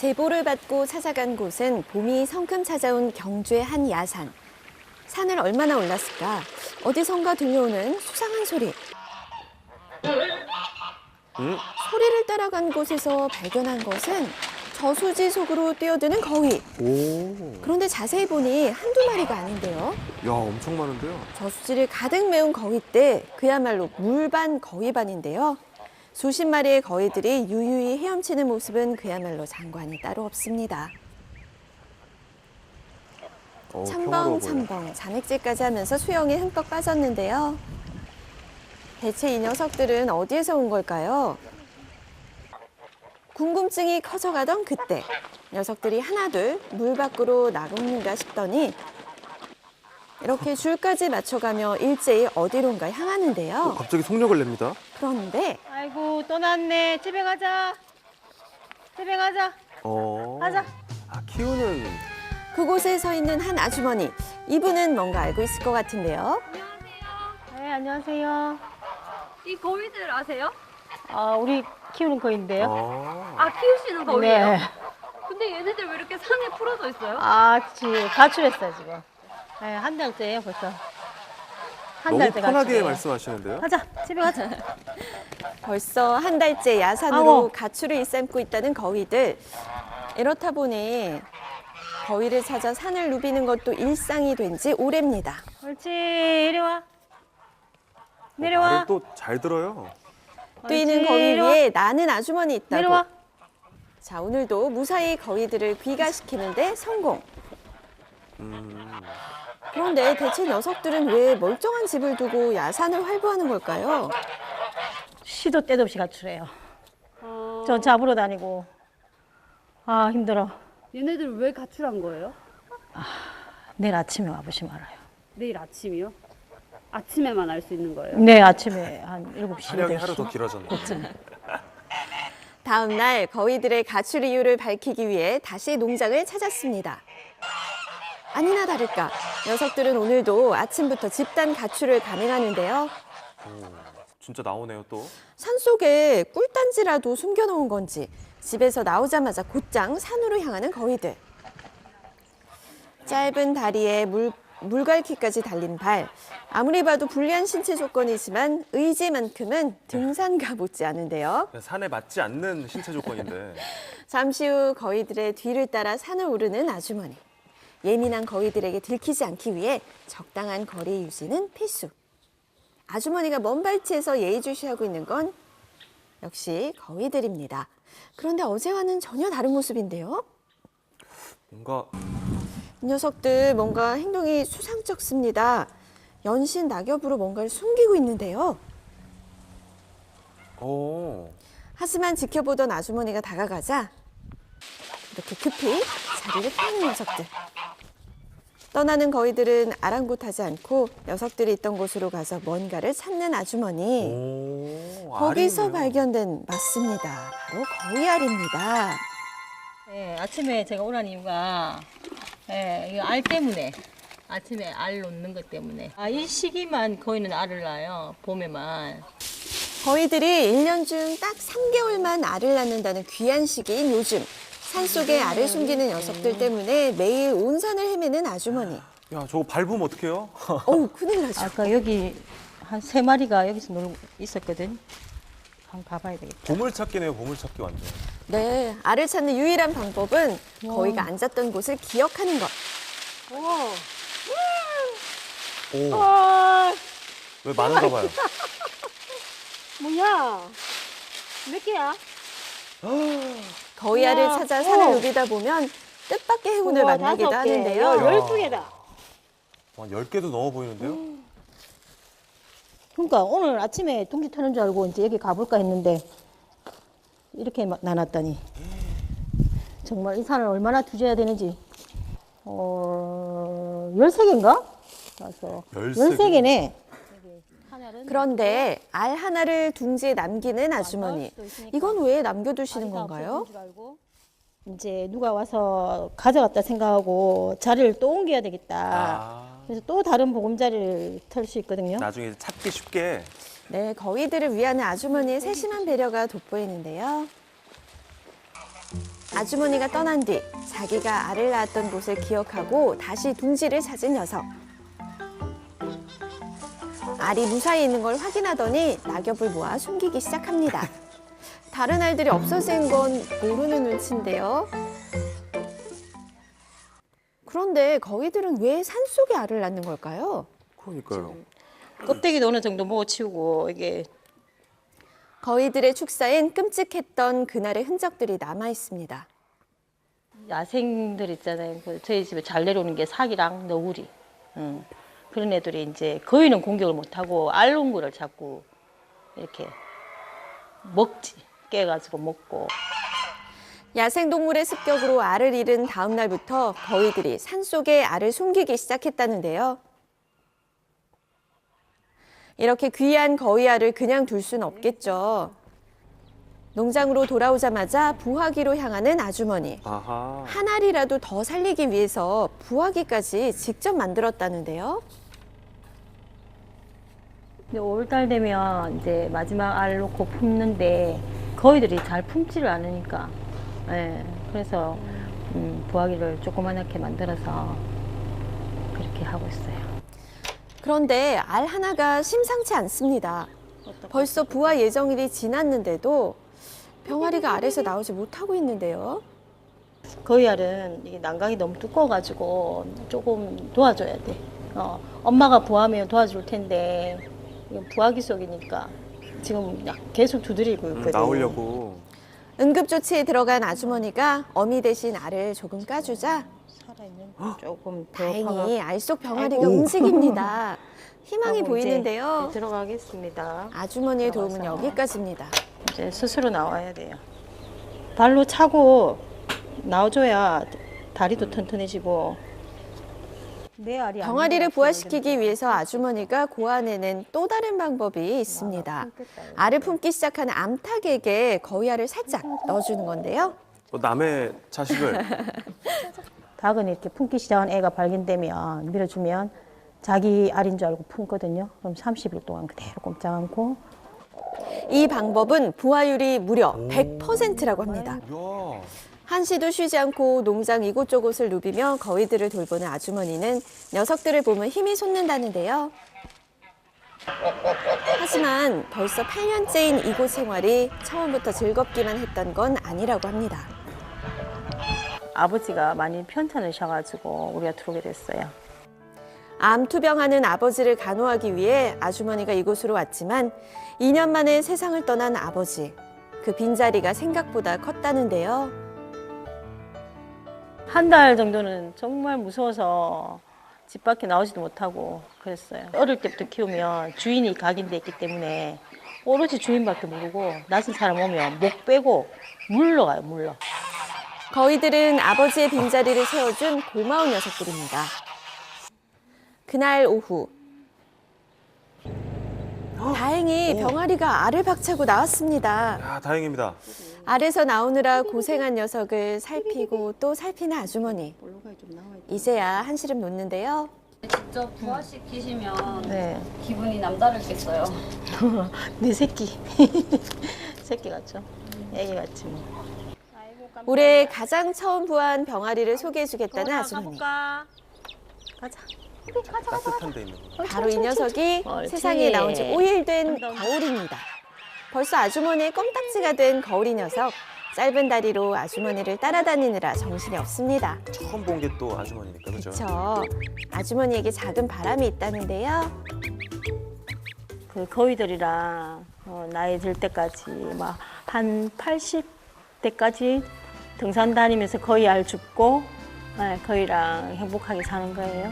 제보를 받고 찾아간 곳은 봄이 성큼 찾아온 경주의 한 야산. 산을 얼마나 올랐을까? 어디선가 들려오는 수상한 소리. 소리를 따라간 곳에서 발견한 것은 저수지 속으로 뛰어드는 거위. 오. 그런데 자세히 보니 한두 마리가 아닌데요. 야, 엄청 많은데요? 저수지를 가득 메운 거위떼, 그야말로 물반 거위반인데요. 수십 마리의 거위들이 유유히 헤엄치는 모습은 그야말로 장관이 따로 없습니다. 첨벙첨벙 잔액질까지 하면서 수영에 흠뻑 빠졌는데요. 대체 이 녀석들은 어디에서 온 걸까요? 궁금증이 커져가던 그때 녀석들이 하나둘 물 밖으로 나오는가 싶더니 이렇게 줄까지 맞춰가며 일제히 어디론가 향하는데요. 갑자기 속력을 냅니다. 그런데 아이고 떠났네. 집에 가자. 집에 가자. 가자. 아, 키우는. 그곳에 서 있는 한 아주머니. 이분은 뭔가 알고 있을 것 같은데요. 네, 안녕하세요. 이 거위들 아세요? 아, 우리 키우는 거인데요. 아, 키우시는 거위예요? 네. 근데 얘네들 왜 이렇게 산에 풀어져 있어요? 아, 지금 가출했어요, 지금. 네, 한 달째예요, 벌써. 한 너무 달째 편하게 가출이에요. 말씀하시는데요? 가자, 집에 가자. 벌써 한 달째 야산으로 아우. 가출을 일삼고 있다는 거위들. 이렇다 보니 거위를 찾아 산을 누비는 것도 일상이 된 지 오래입니다. 옳지, 이리 와. 내려와. 말을 또 잘 들어요. 뛰는 옳지, 거위 이리 와. 위에 나는 아주머니 있다고. 내려와. 자, 오늘도 무사히 거위들을 귀가시키는데 성공. 그런데 대체 녀석들은 왜 멀쩡한 집을 두고 야산을 활보하는 걸까요? 시도 때도 없이 가출해요. 저 잡으러 다니고. 아, 힘들어. 얘네들 왜 가출한 거예요? 내일 아침에 와보시면 알아요. 내일 아침이요? 아침에만 알 수 있는 거예요? 네, 아침에 한 7시, 사냥이 8시. 하루 더 길어졌네. 다음 날 거위들의 가출 이유를 밝히기 위해 다시 농장을 찾았습니다. 아니나 다를까 녀석들은 오늘도 아침부터 집단 가출을 감행하는데요. 진짜 나오네요, 또. 산속에 꿀단지라도 숨겨놓은 건지 집에서 나오자마자 곧장 산으로 향하는 거위들. 짧은 다리에 물갈퀴까지 달린 발. 아무리 봐도 불리한 신체 조건이지만 의지만큼은 등산가 못지 않은데요. 산에 맞지 않는 신체 조건인데. 잠시 후 거위들의 뒤를 따라 산을 오르는 아주머니. 예민한 거위들에게 들키지 않기 위해 적당한 거리 유지는 필수. 아주머니가 먼 발치에서 예의주시하고 있는 건 역시 거위들입니다. 그런데 어제와는 전혀 다른 모습인데요. 뭔가 이 녀석들 뭔가 행동이 수상쩍습니다. 연신 낙엽으로 뭔가를 숨기고 있는데요. 하지만 지켜보던 아주머니가 다가가자 이렇게 급히 자리를 피하는 녀석들. 떠나는 거위들은 아랑곳하지 않고 녀석들이 있던 곳으로 가서 뭔가를 찾는 아주머니. 거기서 알이네요. 발견된 맞습니다. 바로 거위알입니다. 네, 아침에 제가 오란 이유가 이거 알 때문에 아침에 알 놓는 것 때문에 이 시기만 거위는 알을 낳아요. 봄에만. 거위들이 1년 중 딱 3개월만 알을 낳는다는 귀한 시기인 요즘. 산속에 알을 숨기는 녀석들 때문에 매일 온 산을 헤매는 아주머니. 야, 저거 밟으면 어떡해요? 어우, 큰일 나죠. 아까 여기 한 3마리가 여기서 놀고 있었거든. 한번 봐봐야 되겠다. 보물찾기네요, 보물찾기 완전. 네, 알을 찾는 유일한 방법은 거위가 앉았던 곳을 기억하는 것. 오, 와, 왜 많은가 봐요. 뭐야? 몇 개야? 거위알을 우와. 찾아 산을 누비다 보면 뜻밖의 행운을 만나기도 하는데요. 12개다. 와, 10개도 넘어 보이는데요? 그러니까 오늘 아침에 둥지 터는 줄 알고 이제 여기 가볼까 했는데 이렇게 나눴다니 정말 이 산을 얼마나 뒤져야 되는지 13개인가? 그래서 13개? 13개네. 그런데 알 하나를 둥지에 남기는 아주머니. 이건 왜 남겨두시는 건가요? 이제 누가 와서 가져갔다 생각하고 자리를 또 옮겨야 되겠다. 그래서 또 다른 보금자리를 털 수 있거든요. 나중에 찾기 쉽게. 네, 거위들을 위하는 아주머니의 세심한 배려가 돋보이는데요. 아주머니가 떠난 뒤 자기가 알을 낳았던 곳을 기억하고 다시 둥지를 찾은 녀석. 알이 무사히 있는 걸 확인하더니 낙엽을 모아 숨기기 시작합니다. 다른 알들이 없어진 건 모르는 눈치인데요. 그런데 거위들은 왜 산속에 알을 낳는 걸까요? 그러니까요. 껍데기도 어느 정도 먹어치우고 이게 거위들의 축사엔 끔찍했던 그날의 흔적들이 남아 있습니다. 야생들 있잖아요. 저희 집에 잘 내려오는 게 사기랑 너구리. 그런 애들이 이제 거위는 공격을 못하고 알롱구를 자꾸 이렇게 먹지. 깨가지고 먹고. 야생동물의 습격으로 알을 잃은 다음 날부터 거위들이 산속에 알을 숨기기 시작했다는데요. 이렇게 귀한 거위알을 그냥 둘 수는 없겠죠. 농장으로 돌아오자마자 부화기로 향하는 아주머니. 아하. 한 알이라도 더 살리기 위해서 부화기까지 직접 만들었다는데요. 근데 5월달 되면 이제 마지막 알 놓고 품는데 거위들이 잘 품지를 않으니까. 예, 그래서 부화기를 조그맣게 만들어서 그렇게 하고 있어요. 그런데 알 하나가 심상치 않습니다. 벌써 부화 예정일이 지났는데도 병아리가 알에서 나오지 못하고 있는데요. 거위알은 이게 난강이 너무 두꺼워가지고 조금 도와줘야 돼. 엄마가 부화하면 도와줄 텐데 이건 부화기 속이니까 지금 계속 두드리고 있거든. 나오려고. 응급조치에 들어간 아주머니가 어미 대신 알을 조금 까주자 살아있는 조금 더 다행히 알 속 병아리가 움직입니다. 희망이 하고 이제 보이는데요. 들어가겠습니다. 아주머니의 도움은 들어가서. 여기까지입니다. 이제 스스로 나와야 돼요. 발로 차고 나와줘야 다리도 튼튼해지고. 내 알이 안 병아리를 나왔어요. 부화시키기 위해서 아주머니가 고안해낸 또 다른 방법이 있습니다. 알을 품기 시작하는 암탉에게 거위알을 살짝 넣어주는 건데요. 남의 자식을. 닭은 이렇게 품기 시작한 애가 발견되면 밀어주면 자기 알인 줄 알고 품거든요. 그럼 30일 동안 그대로 꼼짝 않고. 이 방법은 부화율이 무려 100%라고 합니다. 이야. 한시도 쉬지 않고 농장 이곳저곳을 누비며 거위들을 돌보는 아주머니는 녀석들을 보면 힘이 솟는다는데요. 하지만 벌써 8년째인 이곳 생활이 처음부터 즐겁기만 했던 건 아니라고 합니다. 아버지가 많이 편찮으셔가지고 우리가 들어오게 됐어요. 암 투병하는 아버지를 간호하기 위해 아주머니가 이곳으로 왔지만 2년 만에 세상을 떠난 아버지. 그 빈자리가 생각보다 컸다는데요. 한 달 정도는 정말 무서워서 집 밖에 나오지도 못하고 그랬어요. 어릴 때부터 키우면 주인이 각인돼 있기 때문에 오로지 주인밖에 모르고 낯선 사람 오면 목 빼고 물러가요, 물러. 거위들은 아버지의 빈자리를 채워준 고마운 녀석들입니다. 그날 오후. 다행히 병아리가 알을 박차고 나왔습니다. 야, 다행입니다. 알에서 나오느라 고생한 녀석을 살피고 또 살피는 아주머니. 이제야 한시름 놓는데요. 직접 부화시키시면 네, 기분이 남다르겠어요. 내 새끼. 새끼 같죠? 애기 같지 뭐. 올해 가장 처음 부화한 병아리를 소개해주겠다는 아주머니. 가자. 따뜻한 데 있는 거. 바로 이 녀석이 옳지. 세상에 나온 지 5일 된 거울입니다. 벌써 아주머니의 껌딱지가 된 거울이 녀석. 짧은 다리로 아주머니를 따라다니느라 정신이 없습니다. 처음 본 게 또 아주머니니까, 그죠? 그렇죠. 아주머니에게 작은 바람이 있다는데요. 그 거위들이랑 나이 들 때까지 막 한 80대까지 등산 다니면서 거위 알 줍고 거위랑 행복하게 사는 거예요.